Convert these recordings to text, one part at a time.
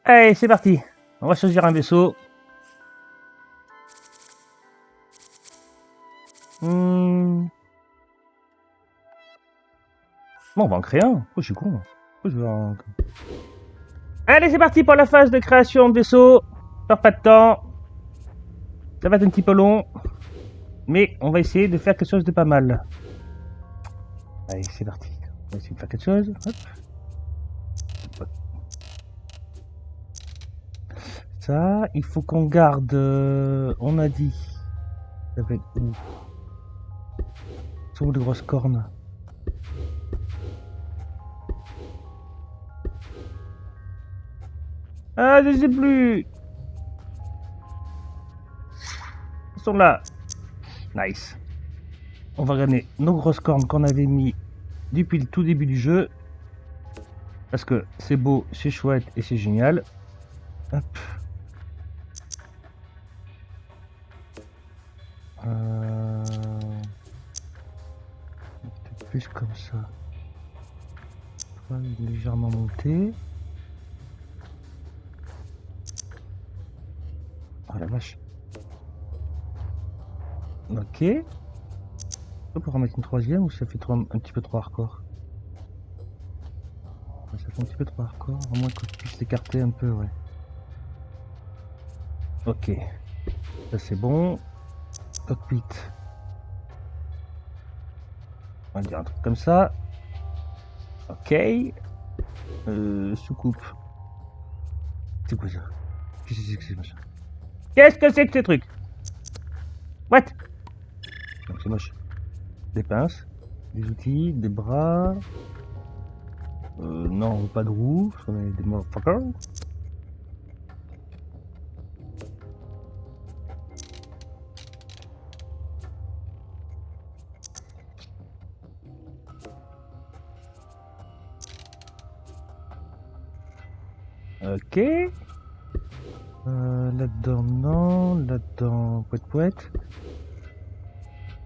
Allez, c'est parti. On va choisir un vaisseau. Bon, on va en créer un. Oh, je suis con. Oh, je vais en... Allez, c'est parti pour la phase de création de vaisseau. Perds pas de temps. Ça va être un petit peu long. Mais on va essayer de faire quelque chose de pas mal. Allez, c'est parti. On va essayer de faire quelque chose. Hop. Ça, il faut qu'on garde... on a dit... Ça va être où? Sont où les grosses cornes? Ah, je sais plus. Ils sont là. Nice. On va gagner nos grosses cornes qu'on avait mis depuis le tout début du jeu. Parce que c'est beau, c'est chouette et c'est génial. Hop. Peut-être plus comme ça. Légèrement monté. Oh la vache. Ok. On peut en mettre une troisième ou ça fait un petit peu trop hardcore? Ça fait un petit peu trop hardcore, à moins que je puisse l'écarter un peu, ouais. Ok. Ça c'est bon. Cockpit. On va dire un truc comme ça. Ok. Soucoupe. C'est quoi ça? Qu'est-ce que c'est que ces machins? Qu'est-ce que c'est que ces trucs? What? Donc c'est moche. Des pinces, des outils, des bras. Non, on veut pas de roues, on a des motherfuckers. Ok. Là-dedans, non. Là-dedans, poète.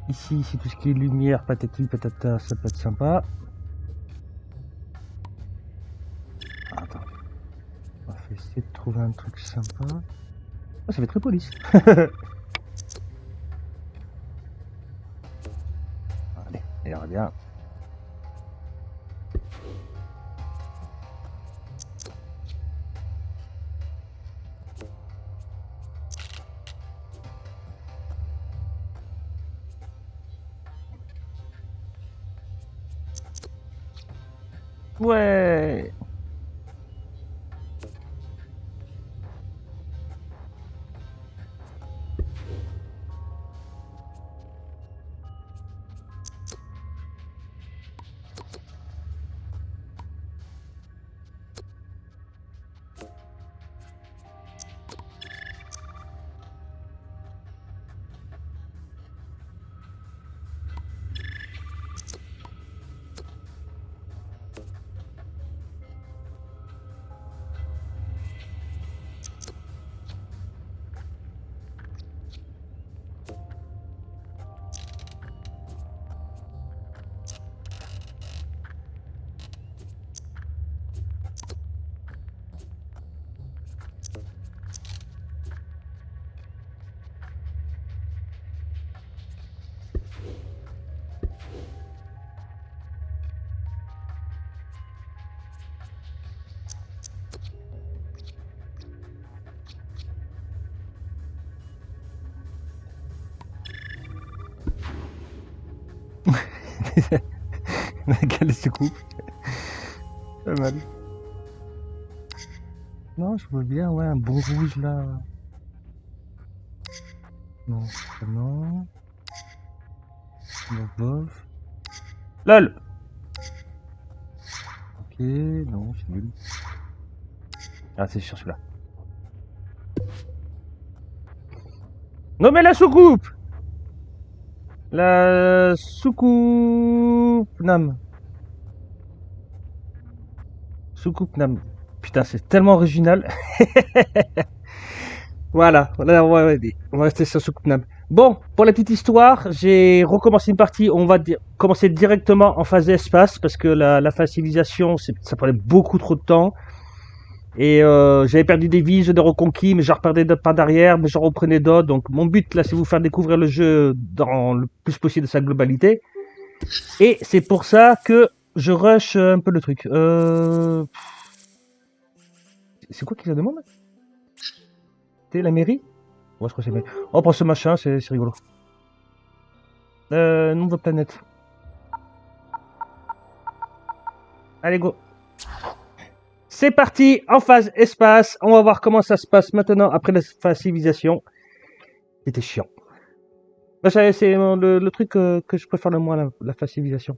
Ici, c'est tout ce qui est lumière, patati patata, ça peut être sympa. Attends. On va essayer de trouver un truc sympa. Oh, ça fait très police. Allez, ça ira bien. Ouais. Quelle soucoupe. Pas mal. Non, je vois bien, ouais, un bon rouge là. Non, ça non. Bof. LOL. Ok, non, c'est nul. Ah, c'est sur celui-là. Non, mais la soucoupe. La soucoupe Nam. Soucoupe Nam. Putain, c'est tellement original. Voilà, là, on va rester sur Soukoupnam. Bon, pour la petite histoire, j'ai recommencé une partie. On va commencer directement en phase espace parce que la phase civilisation, ça prenait beaucoup trop de temps. Et j'avais perdu des vies, je les reconquis, mais j'en reperdais d'autres par derrière, mais j'en reprenais d'autres. Donc mon but là, c'est vous faire découvrir le jeu dans le plus possible de sa globalité. Et c'est pour ça que je rush un peu le truc. C'est quoi qui la demande? C'est la mairie? Ouais, je crois que c'est la mairie. On prend ce machin, c'est rigolo. Nom de planète. Allez, go. C'est parti, en phase espace. On va voir comment ça se passe maintenant après la phase civilisation. C'était chiant. C'est le truc que je préfère le moins, la phase civilisation.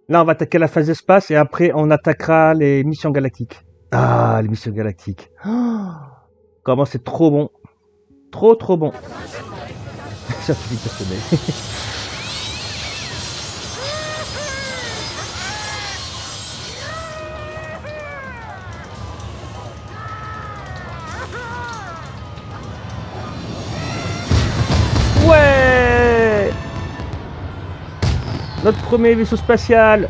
Là, on va attaquer la phase espace et après, on attaquera les missions galactiques. Ah, les missions galactiques. Oh, comment c'est trop bon. Trop bon. Ça fait passionné. Ouais! Notre premier vaisseau spatial.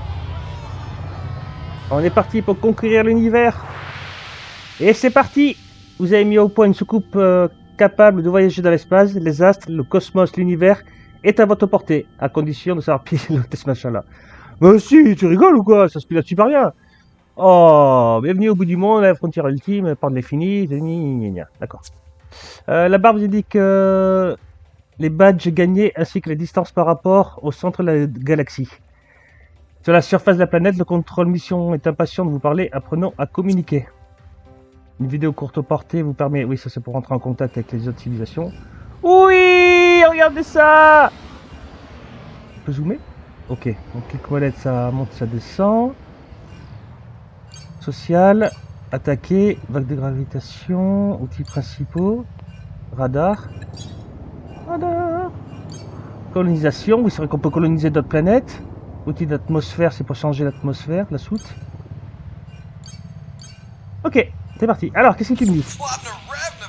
On est parti pour conquérir l'univers. Et c'est parti! Vous avez mis au point une soucoupe capable de voyager dans l'espace, les astres, le cosmos, l'univers est à votre portée, à condition de savoir piloter ce machin-là. Mais si, tu rigoles ou quoi? Ça se pilote super bien. Oh, bienvenue au bout du monde, la frontière ultime, porte l'infini, d'accord. La barre vous indique les badges gagnés ainsi que les distances par rapport au centre de la galaxie. Sur la surface de la planète, le contrôle mission est impatient de vous parler, apprenons à communiquer. Une vidéo courte portée vous permet, oui ça c'est pour rentrer en contact avec les autres civilisations. Oui, regardez ça. On peut zoomer? Ok, donc clic molette ça monte, ça descend. Social, attaquer, vague de gravitation, outils principaux, radar. Radar. Colonisation, oui c'est vrai qu'on peut coloniser d'autres planètes. Outil d'atmosphère, c'est pour changer l'atmosphère, la soute. Ok, c'est parti. Alors, qu'est-ce que tu me dis?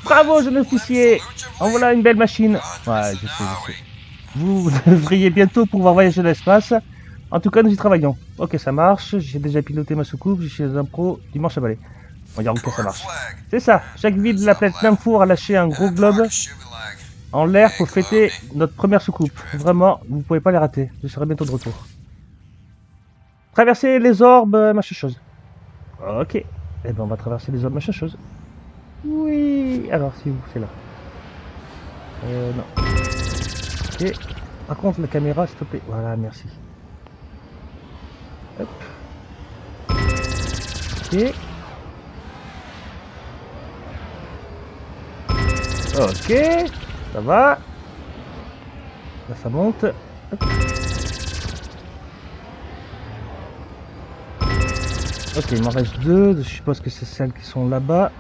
Bravo, jeune officier. En voilà une belle machine. Ouais, je sais. Vous devriez bientôt pouvoir voyager dans l'espace. En tout cas, nous y travaillons. Ok, ça marche. J'ai déjà piloté ma soucoupe. Je suis un pro du manche à balai. On va dire que ça marche. C'est ça. Chaque ville de la planète Namfour a lâché un gros globe en l'air pour fêter notre première soucoupe. Vraiment, vous ne pouvez pas les rater. Je serai bientôt de retour. Traverser les orbes, machin chose. Ok. Eh ben, on va traverser les orbes, machin chose. Oui. Alors, si vous, c'est là. Non. Ok. Par contre, la caméra, s'il te plaît. Voilà, merci. Hop. Ok. Ok. Ça va. Là, ça monte. Hop. Ok, il m'en reste deux. Je suppose que c'est celles qui sont là-bas.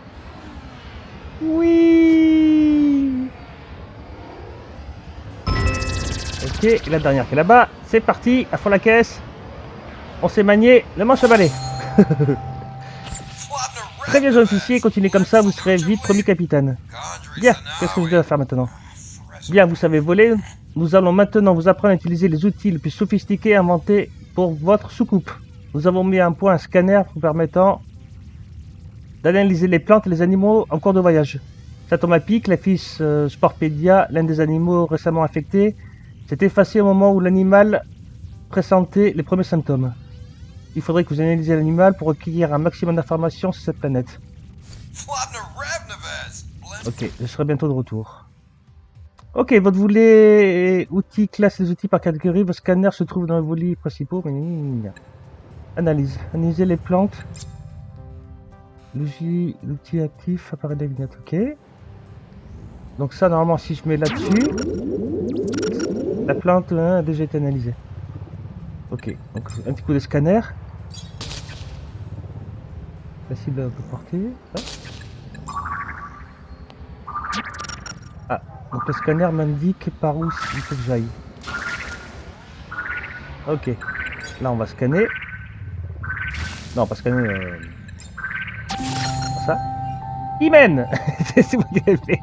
Oui. Ok, et la dernière qui est là-bas. C'est parti, à fond la caisse. On s'est manié le manche à balai. Très bien, jeune officier, continuez comme ça, vous serez vite promu capitaine. Bien, qu'est-ce que je dois faire maintenant? Bien, vous savez voler. Nous allons maintenant vous apprendre à utiliser les outils les plus sophistiqués inventés pour votre soucoupe. Nous avons mis à point un scanner vous permettant d'analyser les plantes et les animaux en cours de voyage. Ça tombe à pic, la fiche Sportpedia, l'un des animaux récemment affectés, s'est effacé au moment où l'animal présentait les premiers symptômes. Il faudrait que vous analysiez l'animal pour recueillir un maximum d'informations sur cette planète. Ok, je serai bientôt de retour. Ok, votre volet outils classe les outils par catégorie. Vos scanners se trouvent dans les volets principaux. Analyse. Analyser les plantes. L'outil actif apparaît de la vignette. Ok. Donc ça, normalement, si je mets là-dessus, la plante a déjà été analysée. Ok, donc un petit coup de scanner. La cible un peu portée. Ah, donc le scanner m'indique par où il faut que j'aille. Ok, là on va scanner. Non, pas scanner. Ça. Pimène. C'est vous qui l'avez fait.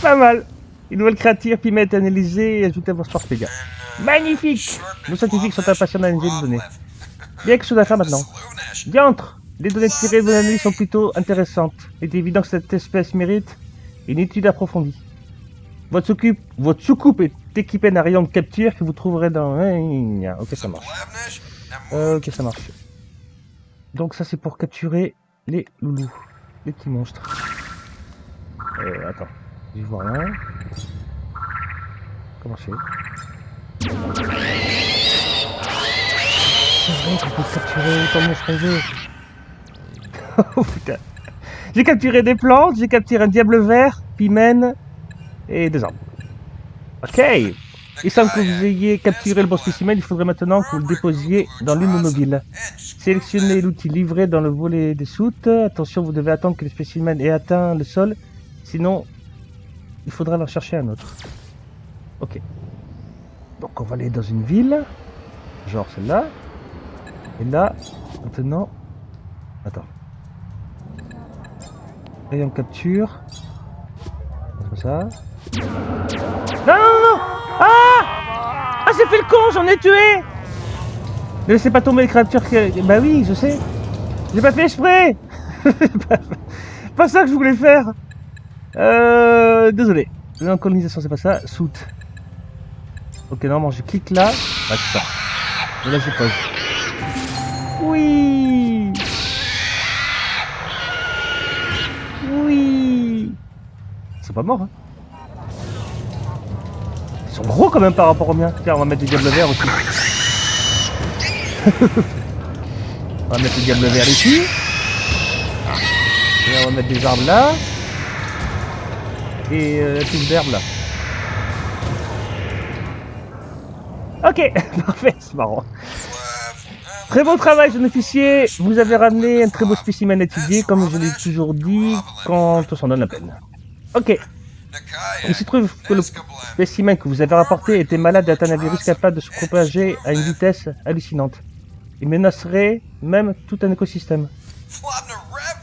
Pas mal. Une nouvelle créature, Pimène analysée et ajoutée à vos forces dégâts. Magnifique. Nos scientifiques sont impatients d'analyser les données. Bien que chose à faire maintenant. Diantre. Les données tirées de vos analyses sont plutôt intéressantes. Il est évident que cette espèce mérite une étude approfondie. Votre soucoupe est équipée d'un rayon de capture que vous trouverez dans... Ok, ça marche. Ok, ça marche. Donc ça, c'est pour capturer les loulous. Les petits monstres. Attends. Je vois rien. Comment c'est? C'est vrai qu'on peut capturer autant de monstres qu'on veut. Oh putain. J'ai capturé des plantes, j'ai capturé un diable vert, pimène et des arbres. Ok. Il semble que vous ayez capturé le bon spécimen, il faudrait maintenant que vous le déposiez dans l'une de nos villes. Sélectionnez l'outil livré dans le volet des soutes. Attention, vous devez attendre que le spécimen ait atteint le sol, sinon il faudra en chercher un autre. Ok. Donc on va aller dans une ville, genre celle-là. Et là, maintenant... Attends. Rayon de capture. Comme ça. Non, non, non! Ah! Ah, j'ai fait le con, j'en ai tué! Ne laissez pas tomber les créatures que... Bah oui, je sais. J'ai pas fait exprès. Pas ça que je voulais faire. Désolé. La colonisation, c'est pas ça. Soute. Ok, normalement, je clique là. Ah, c'est ça. Et là, je pose. Oui! Oui! Ils sont pas morts, hein. Ils sont gros quand même par rapport aux miens. Tiens, on va mettre des diables verts aussi. On va mettre le diable vert ici. Et on va mettre des arbres là. Et la touche d'herbe là. Ok, parfait, c'est marrant. Très beau travail, jeune officier. Vous avez ramené un très beau spécimen étudié, comme je l'ai toujours dit, quand on s'en donne la peine. Ok. Il se trouve que le spécimen que vous avez rapporté était malade et atteint un virus capable de se propager à une vitesse hallucinante. Il menacerait même tout un écosystème.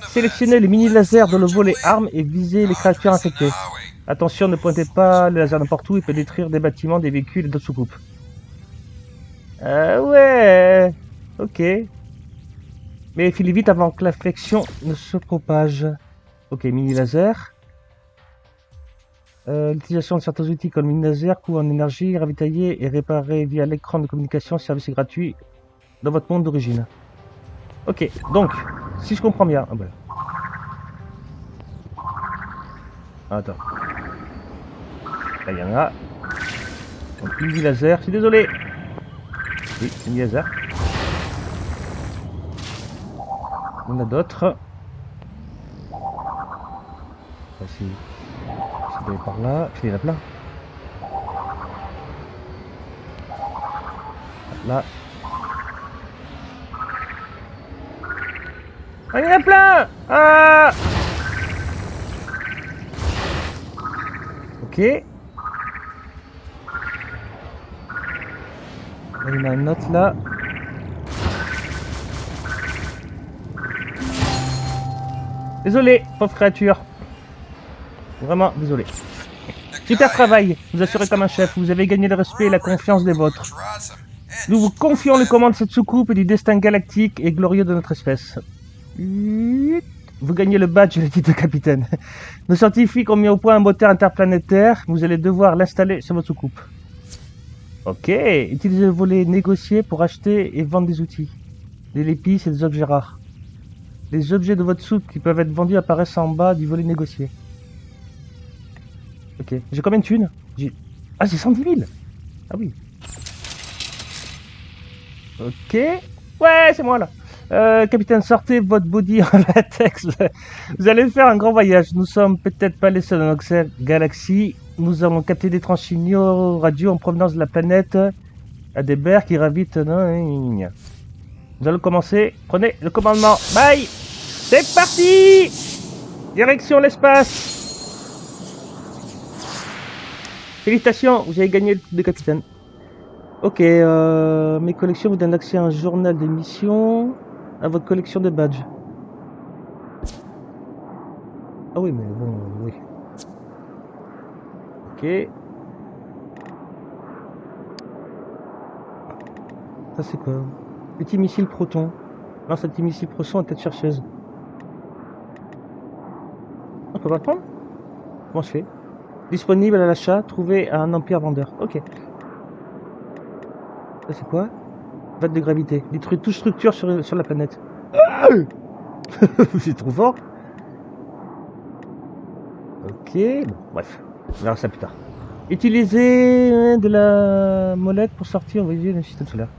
Sélectionnez les mini-lasers dans le volet armes et visez les créatures infectées. Attention, ne pointez pas le laser n'importe où, il peut détruire des bâtiments, des véhicules et d'autres soucoupes. Ouais. Ok. Mais filez vite avant que l'infection ne se propage. Ok, mini-laser. L'utilisation de certains outils comme mini-laser, coût en énergie, ravitaillé et réparé via l'écran de communication, service gratuit dans votre monde d'origine. Ok, donc, si je comprends bien... Ah, ben. Attends. Là, il y en a. Donc, mini-laser, je suis désolé. Oui, mini-laser. Il y en a d'autres. Voici. Je vais par là. Il y en a plein. Là. Ah, il y en a plein! Ah! Ok. Il y en a un autre là. Désolé, pauvre créature. Vraiment, désolé. Super travail. Vous assurez comme un chef. Vous avez gagné le respect et la confiance des vôtres. Nous vous confions les commandes de cette soucoupe et du destin galactique et glorieux de notre espèce. Vous gagnez le badge et le titre de capitaine. Nos scientifiques ont mis au point un moteur interplanétaire. Vous allez devoir l'installer sur votre soucoupe. Ok. Utilisez le volet négocier pour acheter et vendre des outils. Des épices et des objets rares. Les objets de votre soupe qui peuvent être vendus apparaissent en bas du volet négocier. Ok. J'ai combien de thunes? Ah, j'ai 110 000. Ah oui. Ok. Ouais, c'est moi là. Capitaine, sortez votre body en latex. Vous allez faire un grand voyage. Nous sommes peut-être pas les seuls dans notre galaxie. Nous avons capté d'étranges signaux radio en provenance de la planète Adébert qui gravitent. Nous allons commencer. Prenez le commandement. Bye. C'est parti. Direction l'espace. Félicitations, vous avez gagné le titre de capitaine. Ok, mes collections vous donnent accès à un journal des missions, à votre collection de badges. Ah oui, mais bon, oui. Ok. Ça c'est quoi? Petit missile proton. Lance un petit missile proton à tête chercheuse. On peut pas le prendre? Comment je fais? Disponible à l'achat, trouvé à un empire vendeur. Ok. Ça c'est quoi? Vague de gravité. Détruit toute structure sur la planète. C'est trop fort. Ok, bon, bref. On verra ça plus tard. Utiliser de la molette pour sortir du système solaire.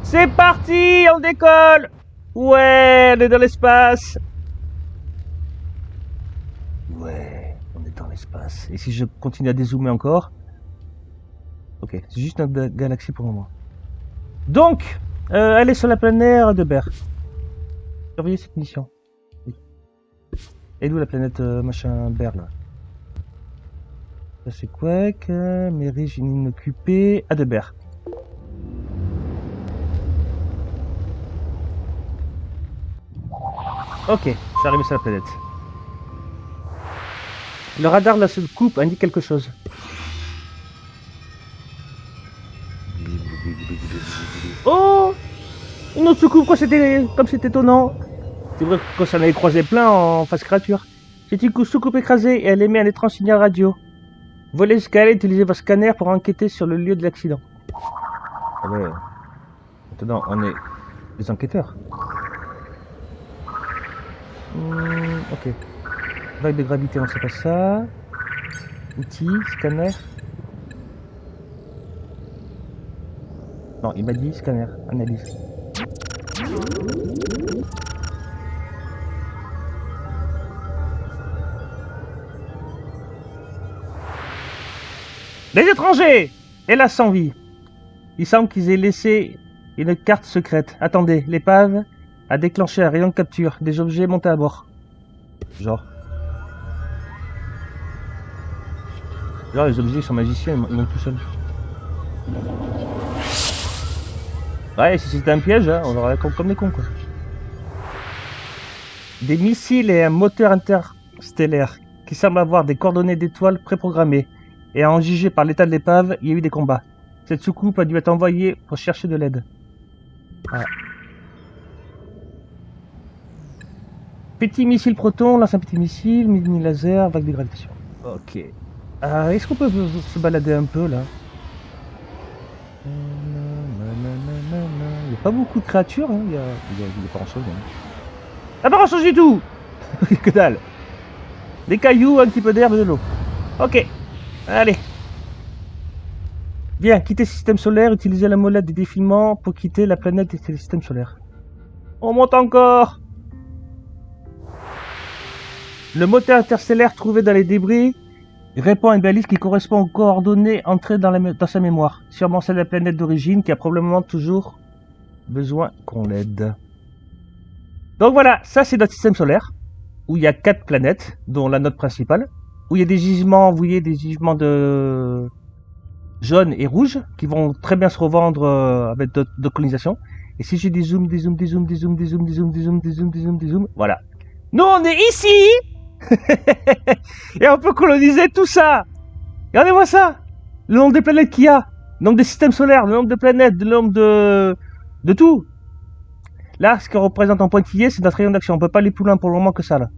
C'est parti, on décolle. Ouais, on est dans l'espace. Ouais, on est dans l'espace. Et si je continue à dézoomer encore? Ok, c'est juste notre galaxie pour le moment. Donc, aller sur la planète de Ber. Surveiller cette mission. Oui. Et d'où la planète machin Ber là? Ça c'est quoi que Mérige inoccupée à Deber. Ok, je suis arrivé sur la planète. Le radar de la soucoupe indique quelque chose. Oh, une autre soucoupe, quoi, c'était comme c'est étonnant. C'est vrai que quand ça en avait croisé plein en face créature. C'est une soucoupe écrasée et elle émet un étrange signal radio. Volez jusqu'à elle et utilisez votre scanner pour enquêter sur le lieu de l'accident. Ah ouais. Maintenant, on est des enquêteurs. Ok. Vague de gravité, on sait pas ça. Outils, scanner. Non, il m'a dit scanner, analyse. Les étrangers! Et là, sans vie. Il semble qu'ils aient laissé une carte secrète. Attendez, l'épave a déclenché un rayon de capture. Des objets montés à bord. Genre, les objets sont magiciens, ils montent tout seuls. Ouais, si c'était un piège, hein, on aurait comme des cons, quoi. Des missiles et un moteur interstellaire qui semblent avoir des coordonnées d'étoiles préprogrammées. Et en jugé par l'état de l'épave, il y a eu des combats. Cette soucoupe a dû être envoyée pour chercher de l'aide. Ah. Petit missile proton, lance un petit missile, mini laser, vague de gravitation. Ok. Est-ce qu'on peut se balader un peu là? Il n'y a pas beaucoup de créatures, hein. Il y a pas grand chose. Hein. Ah, pas grand chose du tout. Que dalle. Des cailloux, un petit peu d'herbe et de l'eau. Ok. Allez. Bien, quitter le système solaire, utilisez la molette des défilements pour quitter la planète et le système solaire. On monte encore. Le moteur interstellaire trouvé dans les débris répond à une balise qui correspond aux coordonnées entrées dans sa mémoire. Sûrement celle de la planète d'origine qui a probablement toujours besoin qu'on l'aide. Donc voilà, ça c'est notre système solaire, où il y a 4 planètes, dont la nôtre principale, où il y a des gisements, vous voyez, des gisements de jaunes et rouges, qui vont très bien se revendre avec d'autres colonisations. Et si j'ai des zooms, voilà. Nous on est ici et on peut coloniser tout ça. Regardez-moi ça. Le nombre de planètes qu'il y a, le nombre de systèmes solaires, le nombre de planètes, le nombre de tout. Là, ce que représente en pointillé, c'est notre rayon d'action. On peut pas aller plus loin pour le moment que ça, là.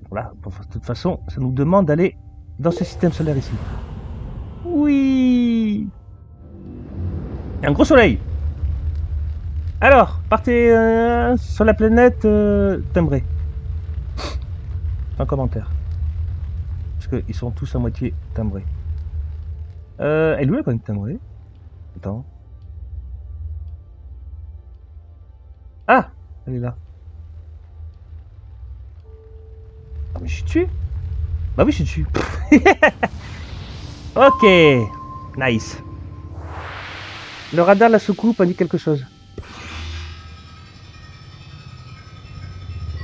Voilà, de toute façon, ça nous demande d'aller dans ce système solaire ici. Oui. Il y a un gros soleil. Alors, partez sur la planète timbrée. Un commentaire. Parce qu'ils sont tous à moitié timbrés. Elle est où la planète timbrée? Attends. Ah, elle est là. Ah mais je suis dessus. Bah oui, je suis dessus. Ok, nice. Le radar de la soucoupe indique quelque chose.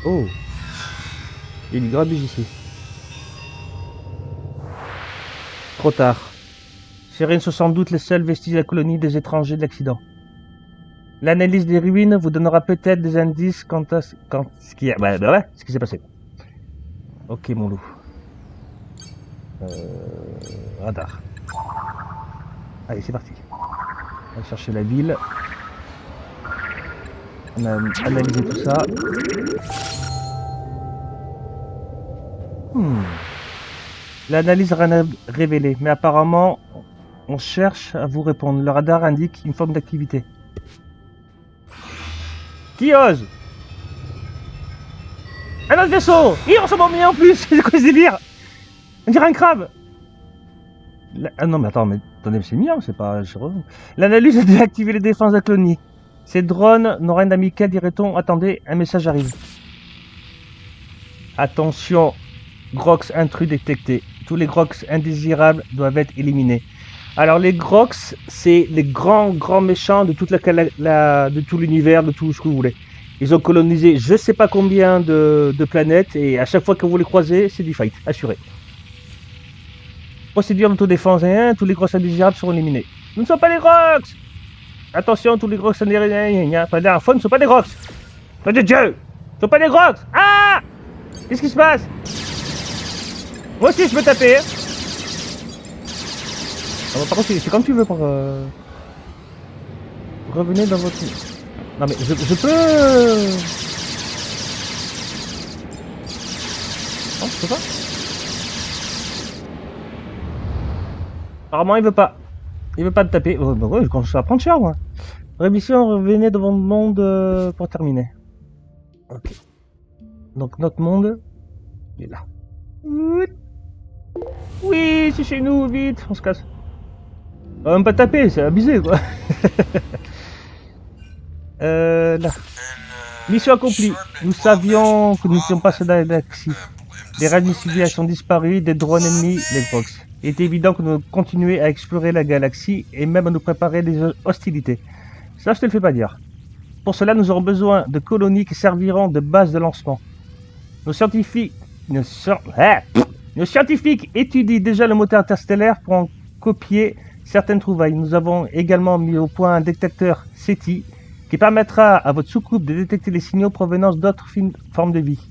Oh, il y a une grabuge ici. Trop tard. Ces ruines sont sans doute les seuls vestiges de la colonie des étrangers de l'accident. L'analyse des ruines vous donnera peut-être des indices quant à ce qui s'est passé. Ok, mon loup. Radar. Allez, c'est parti. On va chercher la ville. On a analysé tout ça. L'analyse n'a rien révélé, mais apparemment, on cherche à vous répondre. Le radar indique une forme d'activité. Qui ose? Un autre vaisseau! Il ressemble au mien en plus! C'est quoi ce délire? On dirait un crabe! Ah non, mais attendez, c'est mien, c'est pas... L'analyse a désactivé les défenses de la colonie. Ces drones n'ont rien d'amical, dirait-on. Attendez, un message arrive. Attention, Grox intrus détectés. Tous les Grox indésirables doivent être éliminés. Alors les Grox, c'est les grands méchants de toute de tout l'univers, de tout ce que vous voulez. Ils ont colonisé je sais pas combien de planètes et à chaque fois que vous les croisez, c'est du fight, assuré. Procédure d'autodéfense 1, tous les Grox indésirables seront éliminés. Nous ne sommes pas les Grox! Attention, tous les Grox indésirables, la dernière fois, ne sont pas des Grox! Nom de Dieu! Ne sont pas des Grox! Ah! Qu'est-ce qui se passe? Moi aussi je peux taper. Hein. Ah, par contre c'est comme tu veux pour revenez dans votre... Non mais je peux... Non je peux pas. Apparemment il veut pas. Il veut pas te taper. Bah ouais, je commence à prendre cher moi. Rémission, revenez devant le monde pour terminer. Ok. Donc notre monde, il est là. Oui, c'est chez nous, vite, on se casse. On va même pas taper, c'est abusé quoi. Là. Mission accomplie. Nous savions que nous n'étions pas soldats de la galaxie. Des radios civils sont disparus, des drones ennemis, les Grox. Il est évident que nous devons continuer à explorer la galaxie et même à nous préparer des hostilités. Ça, je te le fais pas dire. Pour cela, nous aurons besoin de colonies qui serviront de base de lancement. Nos scientifiques étudient déjà le moteur interstellaire pour en copier certaines trouvailles. Nous avons également mis au point un détecteur SETI qui permettra à votre soucoupe de détecter les signaux provenance d'autres formes de vie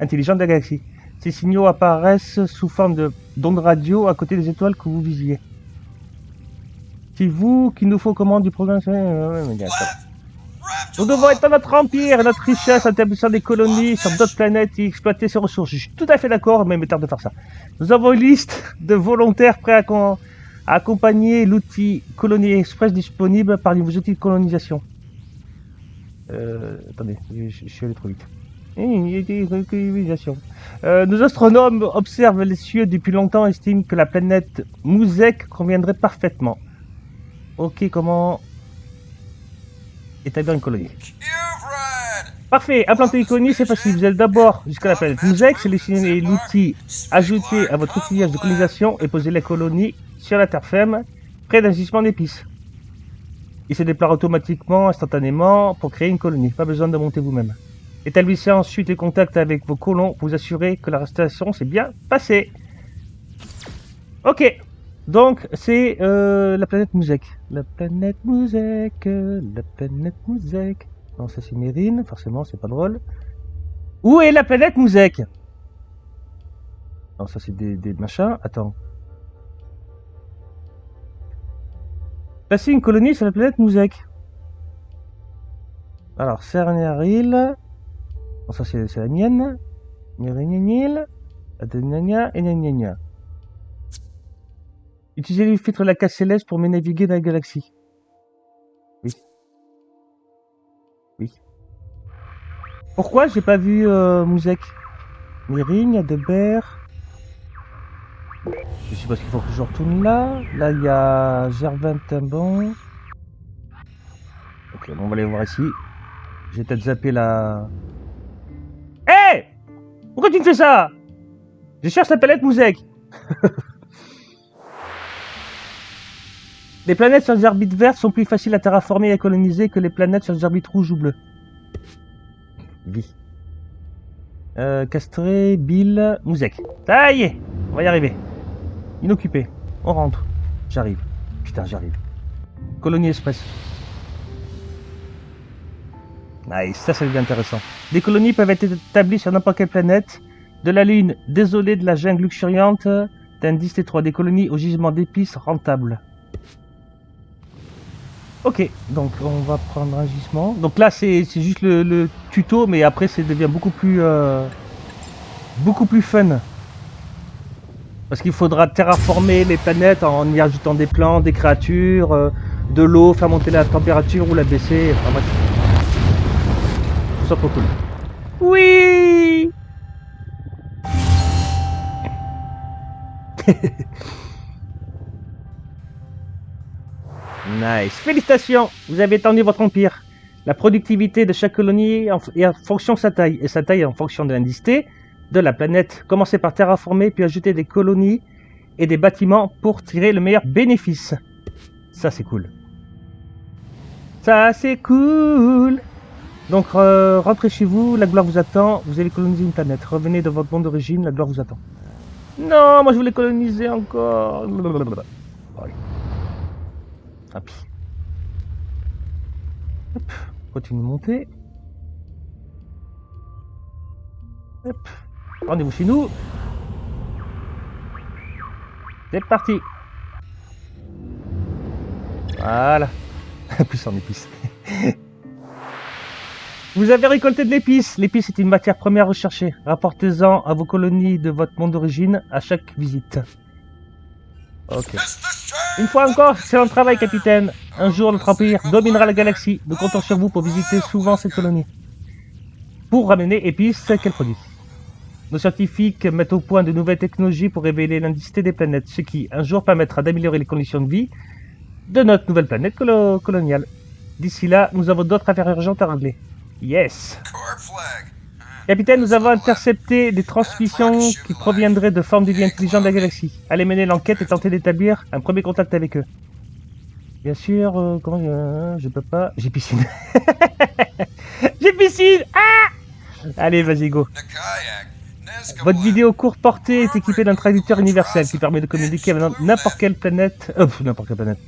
intelligentes de la galaxie. Ces signaux apparaissent sous forme d'ondes radio à côté des étoiles que vous visiez. C'est vous qu'il nous faut commande du programme. Nous devons étendre notre empire et notre richesse en établissant des colonies sur d'autres planètes et exploiter ces ressources. Je suis tout à fait d'accord, mais il m'est tard de faire ça. Nous avons une liste de volontaires prêts à accompagner l'outil Colonie Express disponible par vos outils de colonisation. Attendez, je suis allé trop vite. Nos astronomes observent les cieux depuis longtemps et estiment que la planète Muzek conviendrait parfaitement. Ok, comment établir une colonie? Parfait, implanter une colonie, c'est facile. Vous allez d'abord jusqu'à la planète Muzek, sélectionnez l'outil ajouté à votre outillage de colonisation et posez la colonie sur la terre ferme, près d'un gisement d'épices. Il se déploie automatiquement, instantanément, pour créer une colonie. Pas besoin de monter vous-même. Établissez ensuite les contacts avec vos colons pour vous assurer que la restauration s'est bien passée. Ok, donc c'est la planète Muzek. La planète Muzek, la planète Muzek. Non, ça c'est Mérine, forcément c'est pas drôle. Où est la planète Muzek? Non, ça c'est des machins. Attends. Placer une colonie sur la planète Muzek. Alors, Cernieril. Bon, ça c'est la mienne. Nil. Adenania et Nania. Utilisez les filtres de la casse céleste pour me naviguer dans la galaxie. Oui. Oui. Pourquoi j'ai pas vu Muzek? Mérigne, Adebert. Je sais pas qu'il faut que je retourne là. Là il y a Gervin Timbon. Ok, bon, on va aller voir ici. J'ai peut-être zappé la... Hé hey, pourquoi tu me fais ça? Je cherche la planète Muzek. Les planètes sur des orbites vertes sont plus faciles à terraformer et à coloniser que les planètes sur des orbites rouges ou bleues. Vie. Castré, Bill, Muzek. Ça y est, on va y arriver. Inoccupé. On rentre. J'arrive. Putain, j'arrive. Colonie Express. Nice, ça devient intéressant. Des colonies peuvent être établies sur n'importe quelle planète De la Lune, désolé de la jungle luxuriante. D'indice T3, des colonies au gisement d'épices rentables. Ok, donc on va prendre un gisement. Donc là c'est juste le tuto, mais après ça devient beaucoup plus fun. Parce qu'il faudra terraformer les planètes en y ajoutant des plantes, des créatures, de l'eau, faire monter la température ou la baisser. Enfin bref. Ça trop cool. Oui. Nice. Félicitations, vous avez étendu votre empire. La productivité de chaque colonie est en fonction de sa taille. Et sa taille est en fonction de l'indice T de la planète. Commencez par terraformer, puis ajouter des colonies et des bâtiments pour tirer le meilleur bénéfice. Ça c'est cool. Ça c'est cool. Donc rentrez chez vous, la gloire vous attend. Vous allez coloniser une planète. Revenez dans votre monde d'origine, la gloire vous attend. Non, moi je voulais coloniser encore. Allez. Tant pis. Hop, continue de monter. Hop. Rendez-vous chez nous. C'est parti. Voilà. Plus en épices. Vous avez récolté de l'épice. L'épice est une matière première recherchée. Rapportez-en à vos colonies de votre monde d'origine à chaque visite. Ok. Une fois encore, excellent travail, capitaine. Un jour, notre empire dominera la galaxie. Nous comptons sur vous pour visiter souvent cette colonie. Pour ramener épices qu'elle produit. Nos scientifiques mettent au point de nouvelles technologies pour révéler l'indicité des planètes, ce qui, un jour, permettra d'améliorer les conditions de vie de notre nouvelle planète coloniale. D'ici là, nous avons d'autres affaires urgentes à régler. Yes. Capitaine, nous avons intercepté des transmissions qui proviendraient de formes de vie intelligentes de la galaxie. Allez mener l'enquête et tenter d'établir un premier contact avec eux. Bien sûr, comment je peux pas... J'ai piscine. J'ai piscine. Ah. Allez, vas-y, go. Votre vidéo courte portée est équipée d'un traducteur universel qui permet de communiquer avec n'importe quelle planète...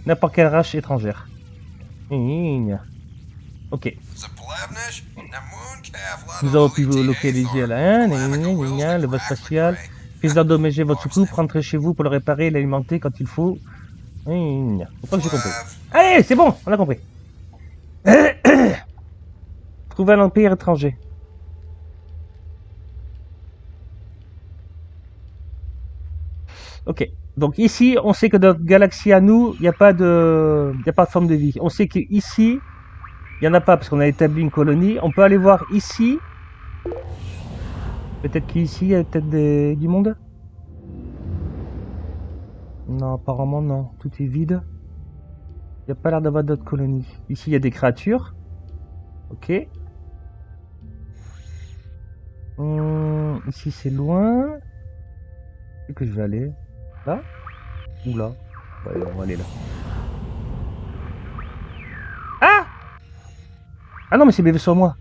n'importe quelle race étrangère. Ok. Nous avons pu vous localiser à la 1, le vol spatial. Faites d'endommager votre soucoupe, rentrez chez vous pour le réparer et l'alimenter quand il faut. Pourquoi j'ai compris? Allez, c'est bon, on a compris. Trouver un empire étranger. Ok. Donc ici, on sait que dans notre galaxie à nous, il n'y a pas de forme de vie. On sait qu'ici, il n'y en a pas parce qu'on a établi une colonie. On peut aller voir ici. Peut-être qu'ici, il y a peut-être du monde. Non, apparemment non. Tout est vide. Il n'y a pas l'air d'avoir d'autres colonies. Ici, il y a des créatures. Ok. Ici, c'est loin. Où que je vais aller? Là? Ou là? Ouais, on va aller là. Ah! Ah non, mais c'est bébé sur moi.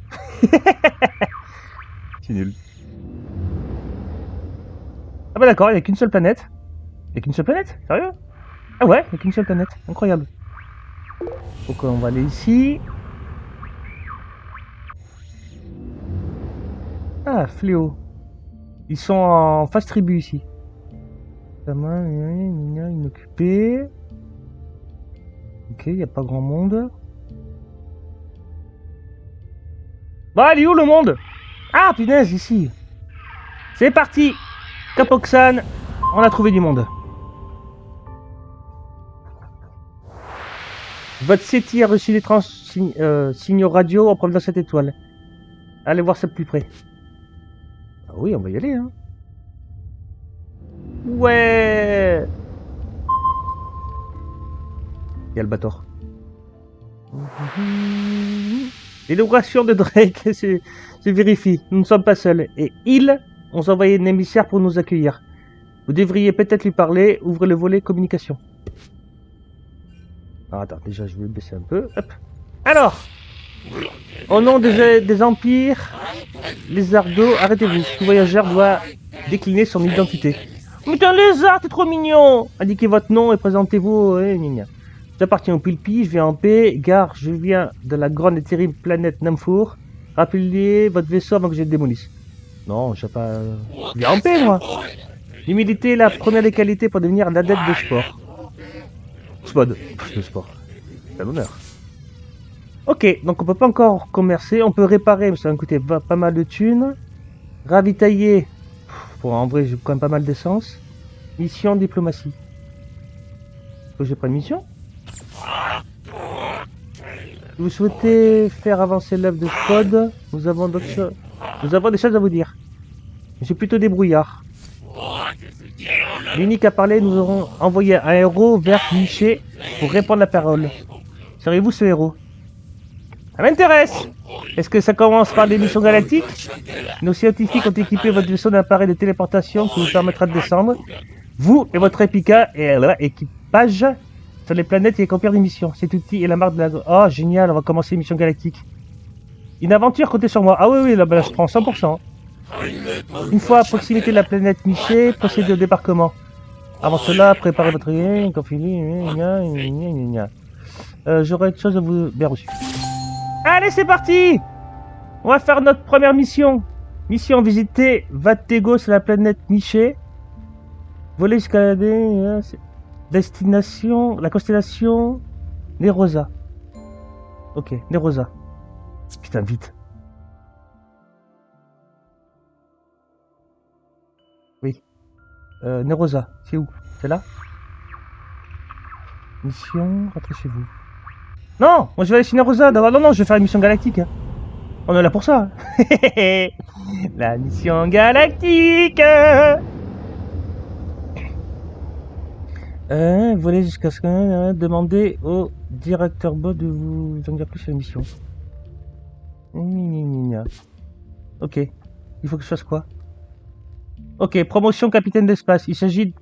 C'est nul. Ah bah d'accord, il n'y a qu'une seule planète. Il n'y a qu'une seule planète? Sérieux? Ah ouais, il n'y a qu'une seule planète. Incroyable. Donc on va aller ici. Ah, fléau. Ils sont en phase tribu ici. Inoccupé. Ok, il n'y a pas grand monde. Bah, il est où le monde? Ah, punaise, ici. C'est parti. Capoxane, on a trouvé du monde. Votre SETI a reçu des signaux radio en provenance de cette étoile. Allez voir ça de plus près. Ah oui, on va y aller, hein. Ouais. Il y a le bateau. L'élaboration de Drake se vérifie. Nous ne sommes pas seuls. Et ils ont envoyé un émissaire pour nous accueillir. Vous devriez peut-être lui parler. Ouvrez le volet communication. Ah, attends, déjà je vais baisser un peu. Hop. Alors, au nom des empires, les argots, arrêtez-vous. Tout voyageur doit décliner son identité. Mais t'es un lézard, t'es trop mignon. Indiquez votre nom et présentez-vous. J'appartiens au Pilpi, je viens en paix. Gare, je viens de la grande et terrible planète Namfour. Rappelez votre vaisseau avant que je le démolisse. Non, je sais pas... Viens en paix, moi. L'humilité est la première des qualités pour devenir un adepte de sport. Spod. De sport. C'est un honneur. Ok, donc on peut pas encore commercer. On peut réparer, mais ça va me coûter pas mal de thunes. Ravitailler. Bon, en vrai, j'ai quand même pas mal d'essence. Mission diplomatie. Faut que je prenne mission. Si vous souhaitez faire avancer l'œuvre de Spod, nous avons d'autres choses. Nous avons des choses à vous dire. Je suis plutôt débrouillard. L'unique à parler, nous aurons envoyé un héros vers Miché pour répondre la parole. Serez-vous ce héros? Ça m'intéresse. Est-ce que ça commence par des missions galactiques? Nos scientifiques ont équipé votre vaisseau d'un appareil de téléportation qui vous permettra de descendre. Vous et votre équipage sur les planètes et accomplir des missions. Cet outil est la marque de la... Oh, génial, on va commencer les missions galactiques. Une aventure, comptez sur moi. Ah oui, là, je prends 100%. Une fois à proximité de la planète Miché, procédez au débarquement. Avant cela, préparez votre... J'aurai autre chose à vous... Bien reçu. Allez, c'est parti! On va faire notre première mission. Mission visiter Vatego sur la planète Miché. Voler escalader... Destination... La constellation... Nerosa. Ok, Nerosa. Putain, vite. Oui. Nerosa, c'est où? C'est là? Mission, rentrez chez vous. Non! Moi je vais aller chez Nerosa. Non, je vais faire une mission galactique. Hein. On est là pour ça. La mission galactique. Voler jusqu'à ce que... demandez au directeur bot de vous en dire plus sur la mission. Ok. Il faut que je fasse quoi? Ok, promotion capitaine d'espace. Il s'agit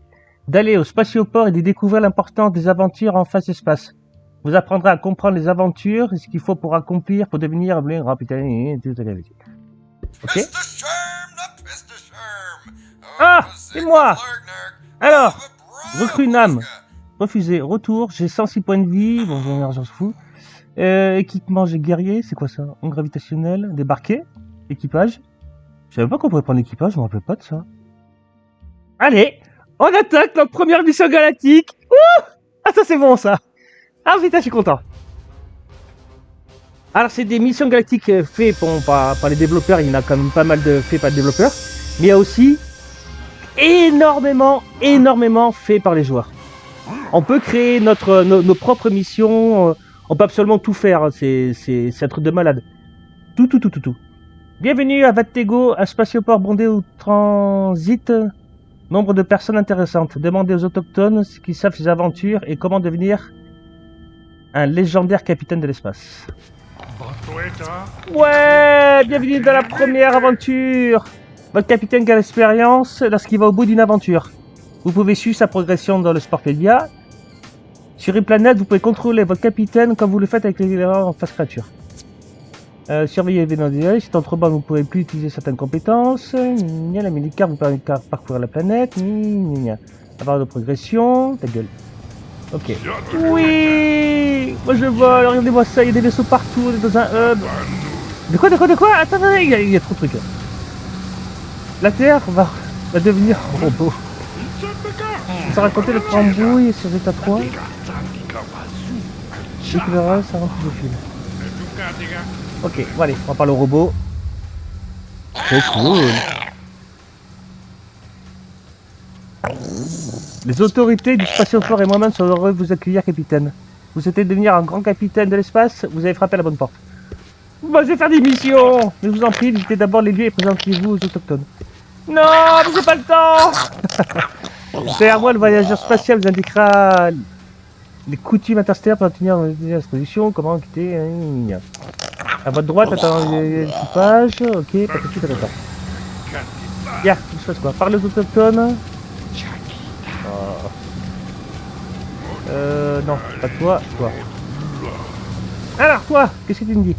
d'aller au spatioport et de découvrir l'importance des aventures en face espace. Vous apprendrez à comprendre les aventures et ce qu'il faut pour accomplir, pour devenir un grand capitaine. Ok. Ah, c'est moi. Alors, recrue une âme. Refusé. Retour. J'ai 106 points de vie. Bon, j'en fous. Équipement, j'ai guerrier. C'est quoi ça? Onde gravitationnelle. Débarqué. Équipage. Je savais pas qu'on pouvait prendre l'équipage. Je me rappelais pas de ça. Allez, on attaque notre première mission galactique. Ouh, ah, ça c'est bon ça. Ah putain, je suis content. Alors c'est des missions galactiques faites par les développeurs. Il y en a quand même pas mal de faits par les développeurs. Mais il y a aussi énormément fait par les joueurs. On peut créer nos propres missions. On peut absolument tout faire. C'est un truc de malade. Tout. Bienvenue à Vatego, un spatioport bondé au transit. Nombre de personnes intéressantes. Demandez aux autochtones ce qu'ils savent ces aventures et comment devenir un légendaire capitaine de l'espace. Ouais, bienvenue dans la première aventure. Votre capitaine gagne l'expérience lorsqu'il va au bout d'une aventure. Vous pouvez suivre sa progression dans le Sportpedia. Sur une planète, vous pouvez contrôler votre capitaine comme vous le faites avec les erreurs en face créature. Surveillez les événements d'idées. Si entre bas, vous ne pourrez plus utiliser certaines compétences. La mini-carte vous permet de parcourir la planète. Avoir de progression. Ta gueule. Ok. Oui. Moi je vole. Regardez-moi ça. Il y a des vaisseaux partout. On est dans un hub. De quoi? Attends, il y a trop de trucs. La Terre va devenir un robot. On s'est raconté le trambouille sur Zeta 3. L'éclairage, ça rentre au fil. Ok, bon allez, on va parler au robot. Trop cool. Les autorités du spatioport et moi-même sont heureux de vous accueillir, capitaine. Vous souhaitez devenir un grand capitaine de l'espace? Vous avez frappé à la bonne porte. Bah, je vais faire des missions. Mais je vous en prie, visitez d'abord les lieux et présentez-vous aux autochtones. Non, mais j'ai pas le temps. Derrière moi, le voyageur spatial vous indiquera les coutumes interstellaires pour tenir l'exposition, comment quitter. À votre droite, attends l'équipage. Ok, pas tout de suite, attends. Bien, il se passe quoi? Parlez aux autochtones. Oh. Non, pas toi, toi. Alors, toi, qu'est-ce que tu me dis?